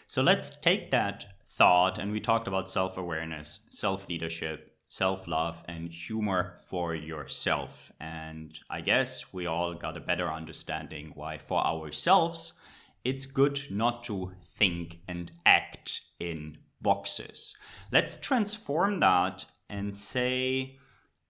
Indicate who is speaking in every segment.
Speaker 1: So let's take that thought, and we talked about self-awareness, self-leadership, self-love, and humor for yourself. And I guess we all got a better understanding why for ourselves it's good not to think and act in boxes. Let's transform that and say,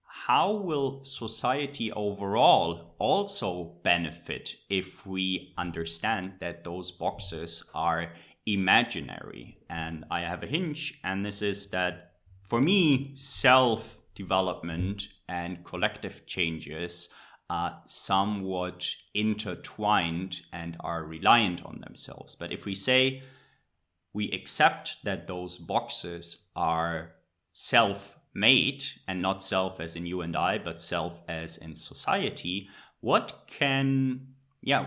Speaker 1: how will society overall also benefit if we understand that those boxes are imaginary? And I have a hinge, and this is that for me, self development and collective changes are somewhat intertwined and are reliant on themselves. But if we say we accept that those boxes are self-made and not self as in you and I, but self as in society, what can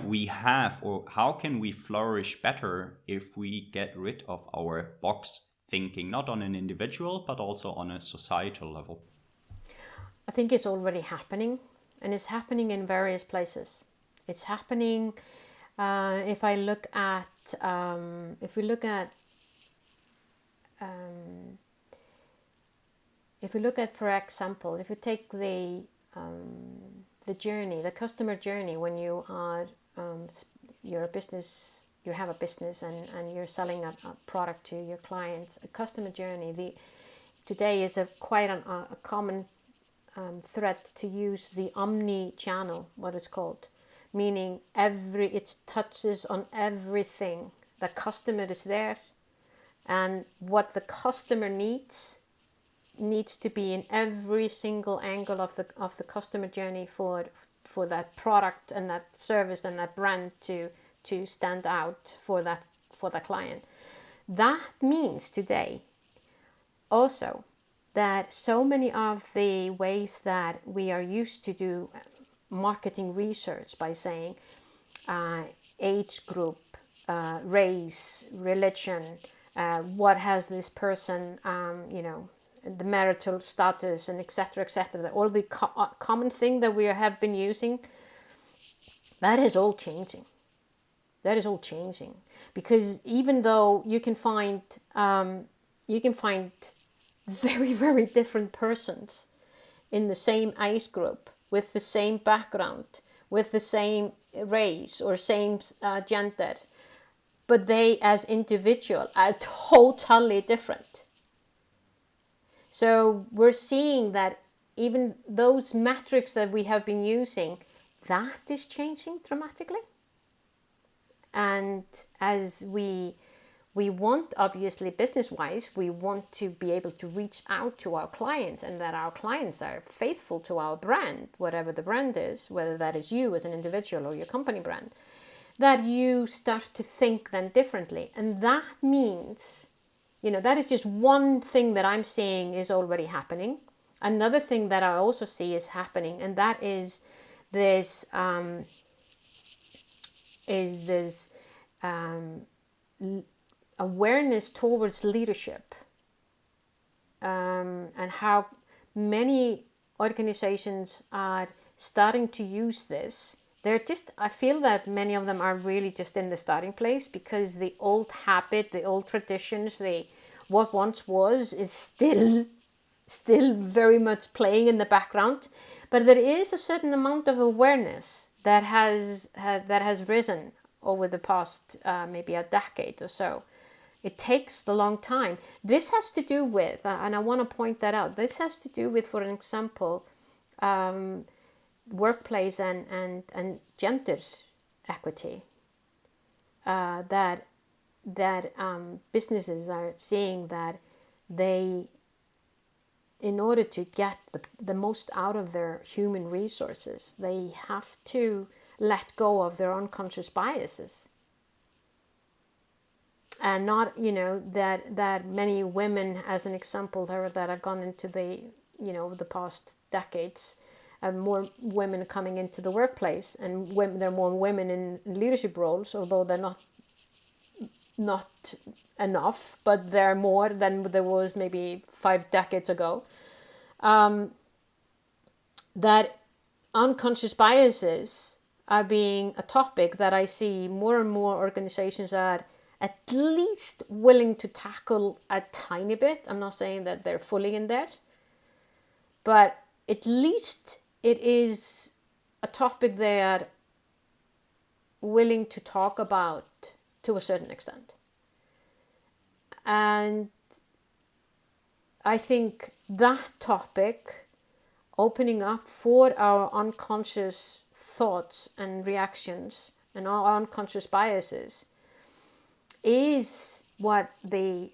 Speaker 1: we have, or how can we flourish better if we get rid of our box thinking, not on an individual, but also on a societal level?
Speaker 2: I think it's already happening, and it's happening in various places. It's happening. If I look at, if we look at, if we look at, for example, if you take the journey, the customer journey, when you are, you're a business, you have a business, and you're selling a product to your clients, a customer journey. Today is quite a common thread to use the omni-channel, what it's called, meaning it touches on everything. The customer is there, and what the customer needs to be in every single angle of the customer journey for that product and that service and that brand to stand out for the client. That means today also that so many of the ways that we are used to do marketing research, by saying age group, race, religion, what has this person, the marital status, and etc., etc., all the common thing that we have been using, that is all changing. That is all changing, because even though you can find very, very different persons in the same age group, with the same background, with the same race or same gender, but they as individual are totally different. So we're seeing that even those metrics that we have been using, that is changing dramatically. And as we want, obviously, business-wise, we want to be able to reach out to our clients, and that our clients are faithful to our brand, whatever the brand is, whether that is you as an individual or your company brand, that you start to think then differently. And that means, that is just one thing that I'm seeing is already happening. Another thing that I also see is happening, and that is this awareness towards leadership, and how many organizations are starting to use this. I feel that many of them are really just in the starting place, because the old habit, the old traditions, what once was is still very much playing in the background. But there is a certain amount of awareness that has risen over the past maybe a decade or so. It takes a long time. This has to do with, and I want to point that out, this has to do with, for example, workplace and gender equity. That businesses are seeing that they, in order to get the most out of their human resources, they have to let go of their unconscious biases. And not, that many women, as an example, that have gone into the past decades, more women coming into the workplace, and there are more women in leadership roles, although they're not enough, but they're more than there was maybe 5 decades ago. That unconscious biases are being a topic that I see more and more organizations are at least willing to tackle a tiny bit. I'm not saying that they're fully in there, but at least it is a topic they are willing to talk about to a certain extent. And I think that topic, opening up for our unconscious thoughts and reactions and our unconscious biases, is what the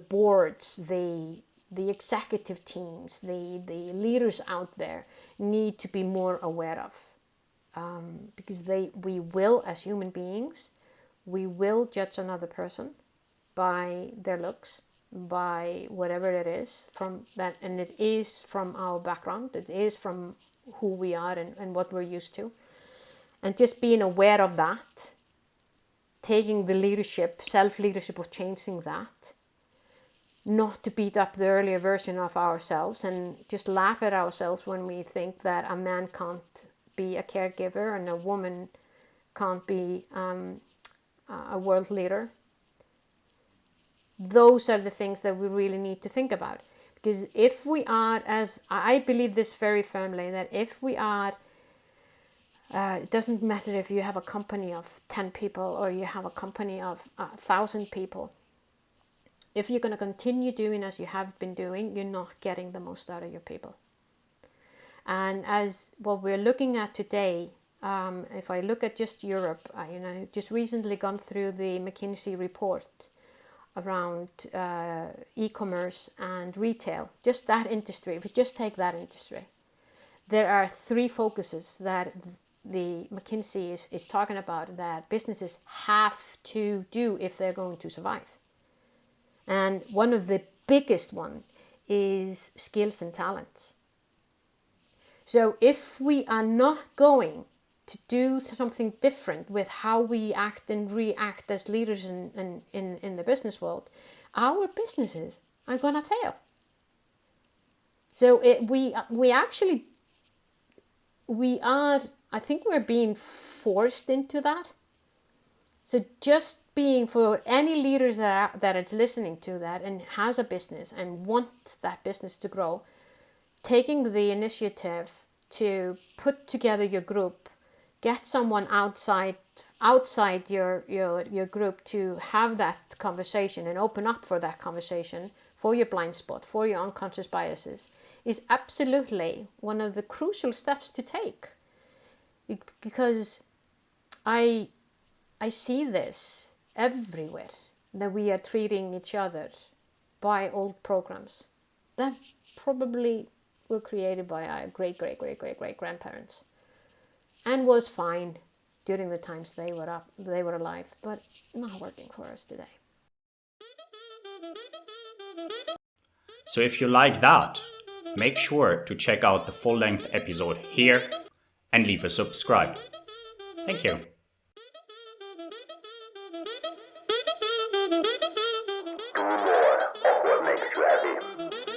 Speaker 2: boards, the executive teams, the leaders out there need to be more aware of. Because we will, as human beings, we will judge another person by their looks, by whatever it is from that, and it is from our background, it is from who we are and what we're used to. And just being aware of that, taking the leadership, self-leadership of changing that, not to beat up the earlier version of ourselves and just laugh at ourselves when we think that a man can't be a caregiver and a woman can't be a world leader. Those are the things that we really need to think about. Because if we are, as I believe this very firmly, that if we are, it doesn't matter if you have a company of 10 people or you have a company of 1,000 people. If you're going to continue doing as you have been doing, you're not getting the most out of your people. And as what we're looking at today, if I look at just Europe, I just recently gone through the McKinsey report around e-commerce and retail, just that industry. If we just take that industry, there are 3 focuses that the McKinsey is talking about that businesses have to do if they're going to survive. And one of the biggest one is skills and talents. So if we are not going to do something different with how we act and react as leaders in the business world, our businesses are going to fail. So I think we're being forced into that. So just being, for any leaders that is listening to that and has a business and wants that business to grow, taking the initiative to put together your group, get someone outside your group to have that conversation and open up for that conversation, for your blind spot, for your unconscious biases, is absolutely one of the crucial steps to take. Because I see this everywhere, that we are treating each other by old programs that probably were created by our great grandparents and was fine during the times they were alive, but not working for us today.
Speaker 1: So if you like that, make sure to check out the full-length episode here and leave a subscribe. Thank you.
Speaker 3: Do more of what makes you happy.